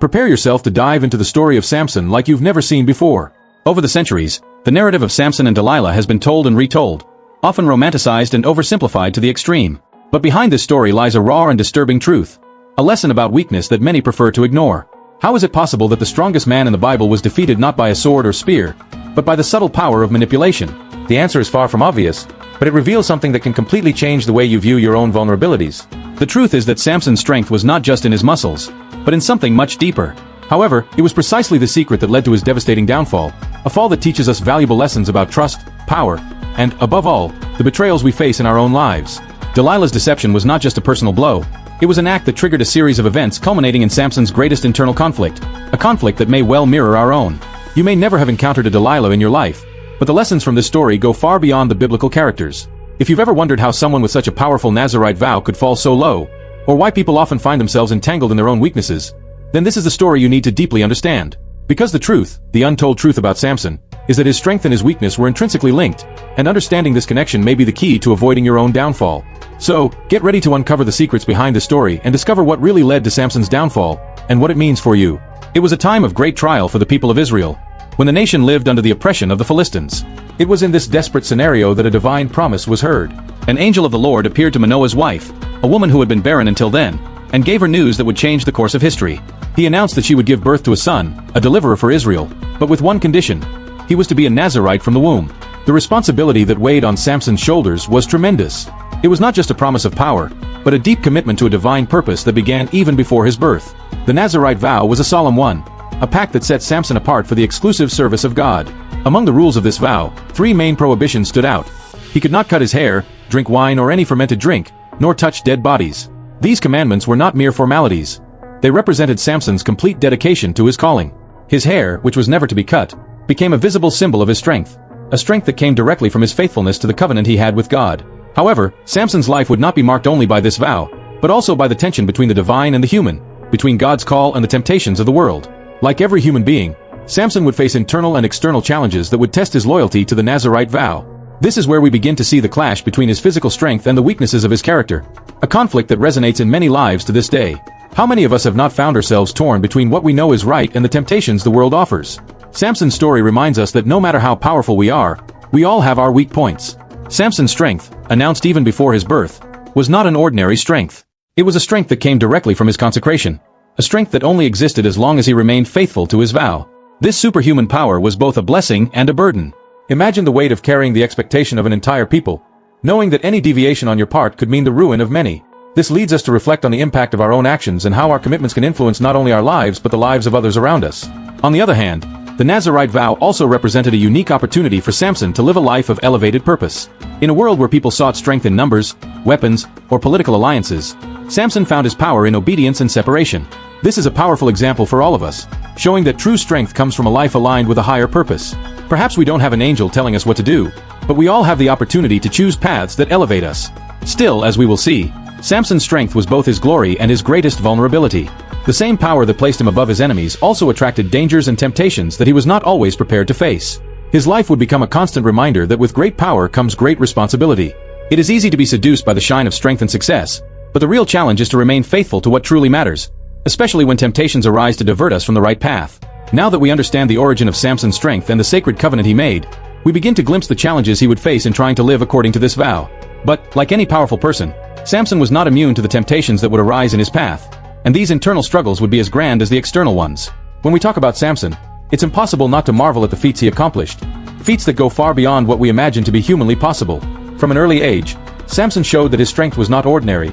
Prepare yourself to dive into the story of Samson like you've never seen before. Over the centuries, the narrative of Samson and Delilah has been told and retold, often romanticized and oversimplified to the extreme. But behind this story lies a raw and disturbing truth, a lesson about weakness that many prefer to ignore. How is it possible that the strongest man in the Bible was defeated not by a sword or spear, but by the subtle power of manipulation? The answer is far from obvious, but it reveals something that can completely change the way you view your own vulnerabilities. The truth is that Samson's strength was not just in his muscles, but in something much deeper. However, it was precisely the secret that led to his devastating downfall, a fall that teaches us valuable lessons about trust, power, and, above all, the betrayals we face in our own lives. Delilah's deception was not just a personal blow, it was an act that triggered a series of events culminating in Samson's greatest internal conflict, a conflict that may well mirror our own. You may never have encountered a Delilah in your life, but the lessons from this story go far beyond the biblical characters. If you've ever wondered how someone with such a powerful Nazirite vow could fall so low, or why people often find themselves entangled in their own weaknesses, then this is the story you need to deeply understand. Because the truth, the untold truth about Samson, is that his strength and his weakness were intrinsically linked, and understanding this connection may be the key to avoiding your own downfall. So, get ready to uncover the secrets behind the story and discover what really led to Samson's downfall, and what it means for you. It was a time of great trial for the people of Israel, when the nation lived under the oppression of the Philistines. It was in this desperate scenario that a divine promise was heard. An angel of the Lord appeared to Manoah's wife, a woman who had been barren until then, and gave her news that would change the course of history. He announced that she would give birth to a son, a deliverer for Israel, but with one condition: he was to be a Nazirite from the womb. The responsibility that weighed on Samson's shoulders was tremendous. It was not just a promise of power, but a deep commitment to a divine purpose that began even before his birth. The Nazirite vow was a solemn one, a pact that set Samson apart for the exclusive service of God. Among the rules of this vow, 3 main prohibitions stood out. He could not cut his hair, drink wine or any fermented drink, nor touch dead bodies. These commandments were not mere formalities. They represented Samson's complete dedication to his calling. His hair, which was never to be cut, became a visible symbol of his strength, a strength that came directly from his faithfulness to the covenant he had with God. However, Samson's life would not be marked only by this vow, but also by the tension between the divine and the human, between God's call and the temptations of the world. Like every human being, Samson would face internal and external challenges that would test his loyalty to the Nazirite vow. This is where we begin to see the clash between his physical strength and the weaknesses of his character, a conflict that resonates in many lives to this day. How many of us have not found ourselves torn between what we know is right and the temptations the world offers? Samson's story reminds us that no matter how powerful we are, we all have our weak points. Samson's strength, announced even before his birth, was not an ordinary strength. It was a strength that came directly from his consecration, a strength that only existed as long as he remained faithful to his vow. This superhuman power was both a blessing and a burden. Imagine the weight of carrying the expectation of an entire people, knowing that any deviation on your part could mean the ruin of many. This leads us to reflect on the impact of our own actions and how our commitments can influence not only our lives but the lives of others around us. On the other hand, the Nazirite vow also represented a unique opportunity for Samson to live a life of elevated purpose. In a world where people sought strength in numbers, weapons, or political alliances, Samson found his power in obedience and separation. This is a powerful example for all of us, showing that true strength comes from a life aligned with a higher purpose. Perhaps we don't have an angel telling us what to do, but we all have the opportunity to choose paths that elevate us. Still, as we will see, Samson's strength was both his glory and his greatest vulnerability. The same power that placed him above his enemies also attracted dangers and temptations that he was not always prepared to face. His life would become a constant reminder that with great power comes great responsibility. It is easy to be seduced by the shine of strength and success, but the real challenge is to remain faithful to what truly matters, especially when temptations arise to divert us from the right path. Now that we understand the origin of Samson's strength and the sacred covenant he made, we begin to glimpse the challenges he would face in trying to live according to this vow. But, like any powerful person, Samson was not immune to the temptations that would arise in his path, and these internal struggles would be as grand as the external ones. When we talk about Samson, it's impossible not to marvel at the feats he accomplished, feats that go far beyond what we imagine to be humanly possible. From an early age, Samson showed that his strength was not ordinary.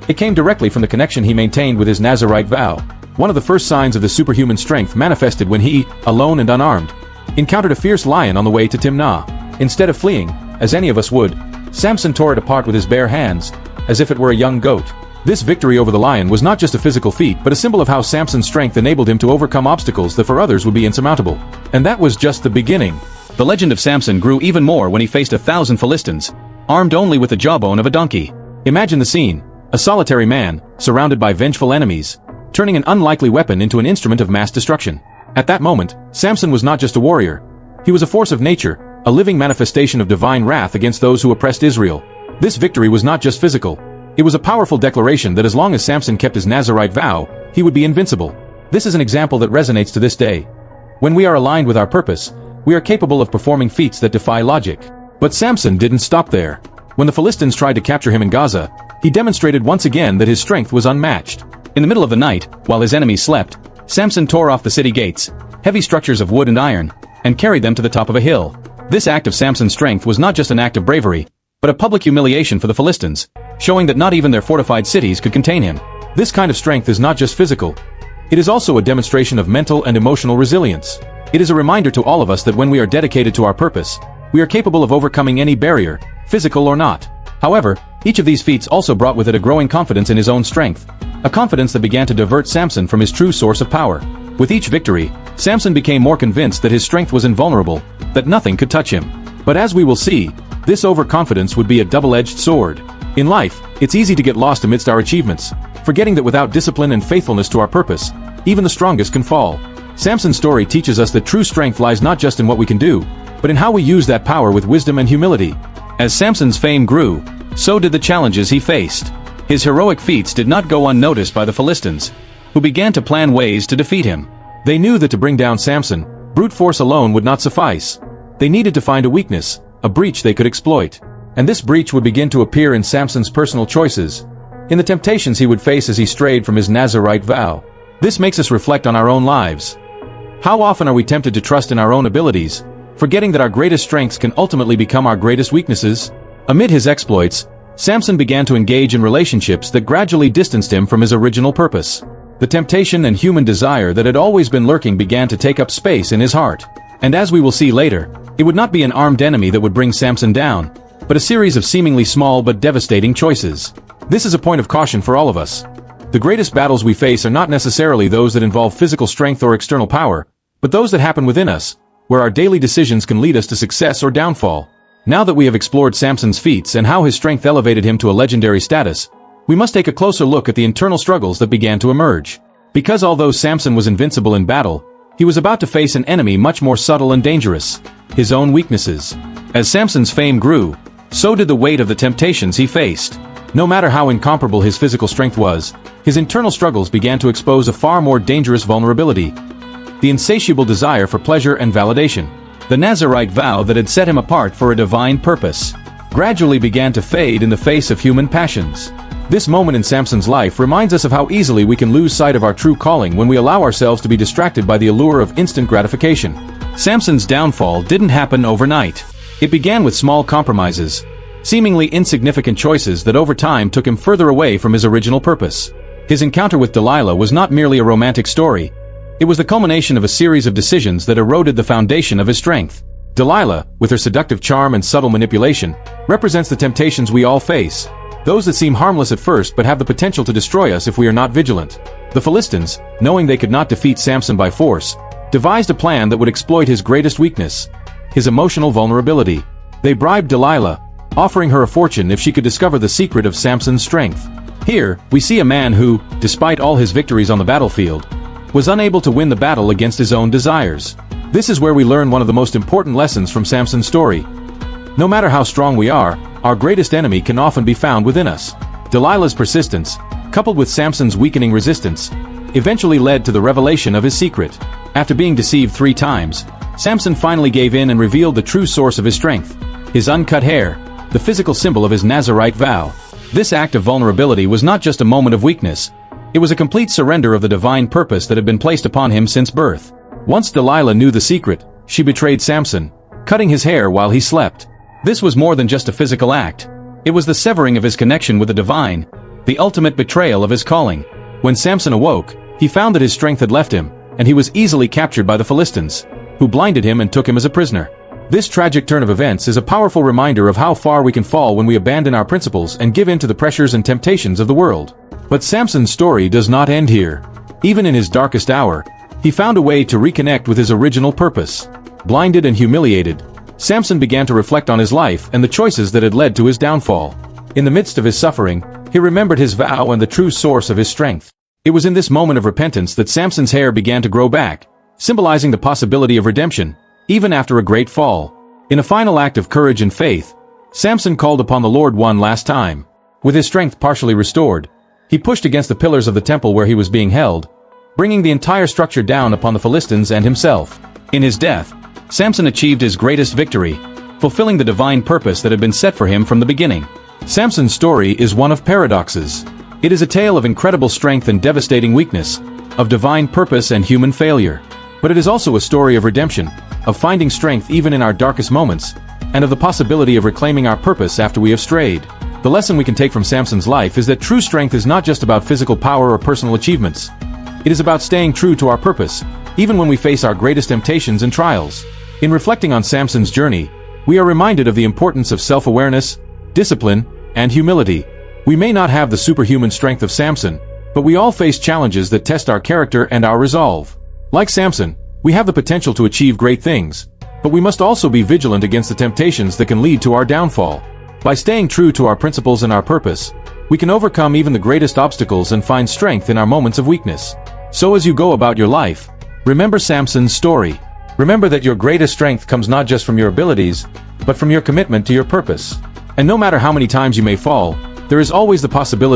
It came directly from the connection he maintained with his Nazirite vow. One of the first signs of the superhuman strength manifested when he, alone and unarmed, encountered a fierce lion on the way to Timnah. Instead of fleeing, as any of us would, Samson tore it apart with his bare hands, as if it were a young goat. This victory over the lion was not just a physical feat but a symbol of how Samson's strength enabled him to overcome obstacles that for others would be insurmountable. And that was just the beginning. The legend of Samson grew even more when he faced 1,000 Philistines, armed only with the jawbone of a donkey. Imagine the scene, a solitary man, surrounded by vengeful enemies, turning an unlikely weapon into an instrument of mass destruction. At that moment, Samson was not just a warrior. He was a force of nature, a living manifestation of divine wrath against those who oppressed Israel. This victory was not just physical. It was a powerful declaration that as long as Samson kept his Nazirite vow, he would be invincible. This is an example that resonates to this day. When we are aligned with our purpose, we are capable of performing feats that defy logic. But Samson didn't stop there. When the Philistines tried to capture him in Gaza, he demonstrated once again that his strength was unmatched. In the middle of the night, while his enemies slept, Samson tore off the city gates, heavy structures of wood and iron, and carried them to the top of a hill. This act of Samson's strength was not just an act of bravery, but a public humiliation for the Philistines, showing that not even their fortified cities could contain him. This kind of strength is not just physical. It is also a demonstration of mental and emotional resilience. It is a reminder to all of us that when we are dedicated to our purpose, we are capable of overcoming any barrier, physical or not. However, each of these feats also brought with it a growing confidence in his own strength, a confidence that began to divert Samson from his true source of power. With each victory, Samson became more convinced that his strength was invulnerable, that nothing could touch him. But as we will see, this overconfidence would be a double-edged sword. In life, it's easy to get lost amidst our achievements, forgetting that without discipline and faithfulness to our purpose, even the strongest can fall. Samson's story teaches us that true strength lies not just in what we can do, but in how we use that power with wisdom and humility. As Samson's fame grew, so did the challenges he faced. His heroic feats did not go unnoticed by the Philistines, who began to plan ways to defeat him. They knew that to bring down Samson, brute force alone would not suffice. They needed to find a weakness, a breach they could exploit. And this breach would begin to appear in Samson's personal choices, in the temptations he would face as he strayed from his Nazirite vow. This makes us reflect on our own lives. How often are we tempted to trust in our own abilities, forgetting that our greatest strengths can ultimately become our greatest weaknesses? Amid his exploits, Samson began to engage in relationships that gradually distanced him from his original purpose. The temptation and human desire that had always been lurking began to take up space in his heart. And as we will see later, it would not be an armed enemy that would bring Samson down, but a series of seemingly small but devastating choices. This is a point of caution for all of us. The greatest battles we face are not necessarily those that involve physical strength or external power, but those that happen within us, where our daily decisions can lead us to success or downfall. Now that we have explored Samson's feats and how his strength elevated him to a legendary status, we must take a closer look at the internal struggles that began to emerge. Because although Samson was invincible in battle, he was about to face an enemy much more subtle and dangerous: his own weaknesses. As Samson's fame grew, so did the weight of the temptations he faced. No matter how incomparable his physical strength was, his internal struggles began to expose a far more dangerous vulnerability: the insatiable desire for pleasure and validation. The Nazirite vow that had set him apart for a divine purpose gradually began to fade in the face of human passions. This moment in Samson's life reminds us of how easily we can lose sight of our true calling when we allow ourselves to be distracted by the allure of instant gratification. Samson's downfall didn't happen overnight. It began with small compromises, seemingly insignificant choices that over time took him further away from his original purpose. His encounter with Delilah was not merely a romantic story. It was the culmination of a series of decisions that eroded the foundation of his strength. Delilah, with her seductive charm and subtle manipulation, represents the temptations we all face, those that seem harmless at first but have the potential to destroy us if we are not vigilant. The Philistines, knowing they could not defeat Samson by force, devised a plan that would exploit his greatest weakness: his emotional vulnerability. They bribed Delilah, offering her a fortune if she could discover the secret of Samson's strength. Here, we see a man who, despite all his victories on the battlefield, was unable to win the battle against his own desires. This is where we learn one of the most important lessons from Samson's story. No matter how strong we are, our greatest enemy can often be found within us. Delilah's persistence, coupled with Samson's weakening resistance, eventually led to the revelation of his secret. After being deceived 3 times, Samson finally gave in and revealed the true source of his strength: his uncut hair, the physical symbol of his Nazirite vow. This act of vulnerability was not just a moment of weakness. It was a complete surrender of the divine purpose that had been placed upon him since birth. Once Delilah knew the secret, she betrayed Samson, cutting his hair while he slept. This was more than just a physical act. It was the severing of his connection with the divine, the ultimate betrayal of his calling. When Samson awoke, he found that his strength had left him, and he was easily captured by the Philistines, who blinded him and took him as a prisoner. This tragic turn of events is a powerful reminder of how far we can fall when we abandon our principles and give in to the pressures and temptations of the world. But Samson's story does not end here. Even in his darkest hour, he found a way to reconnect with his original purpose. Blinded and humiliated, Samson began to reflect on his life and the choices that had led to his downfall. In the midst of his suffering, he remembered his vow and the true source of his strength. It was in this moment of repentance that Samson's hair began to grow back, symbolizing the possibility of redemption, even after a great fall. In a final act of courage and faith, Samson called upon the Lord one last time. With his strength partially restored, he pushed against the pillars of the temple where he was being held, bringing the entire structure down upon the Philistines and himself. In his death, Samson achieved his greatest victory, fulfilling the divine purpose that had been set for him from the beginning. Samson's story is one of paradoxes. It is a tale of incredible strength and devastating weakness, of divine purpose and human failure. But it is also a story of redemption, of finding strength even in our darkest moments, and of the possibility of reclaiming our purpose after we have strayed. The lesson we can take from Samson's life is that true strength is not just about physical power or personal achievements. It is about staying true to our purpose, even when we face our greatest temptations and trials. In reflecting on Samson's journey, we are reminded of the importance of self-awareness, discipline, and humility. We may not have the superhuman strength of Samson, but we all face challenges that test our character and our resolve. Like Samson, we have the potential to achieve great things, but we must also be vigilant against the temptations that can lead to our downfall. By staying true to our principles and our purpose, we can overcome even the greatest obstacles and find strength in our moments of weakness. So as you go about your life, remember Samson's story. Remember that your greatest strength comes not just from your abilities, but from your commitment to your purpose. And no matter how many times you may fall, there is always the possibility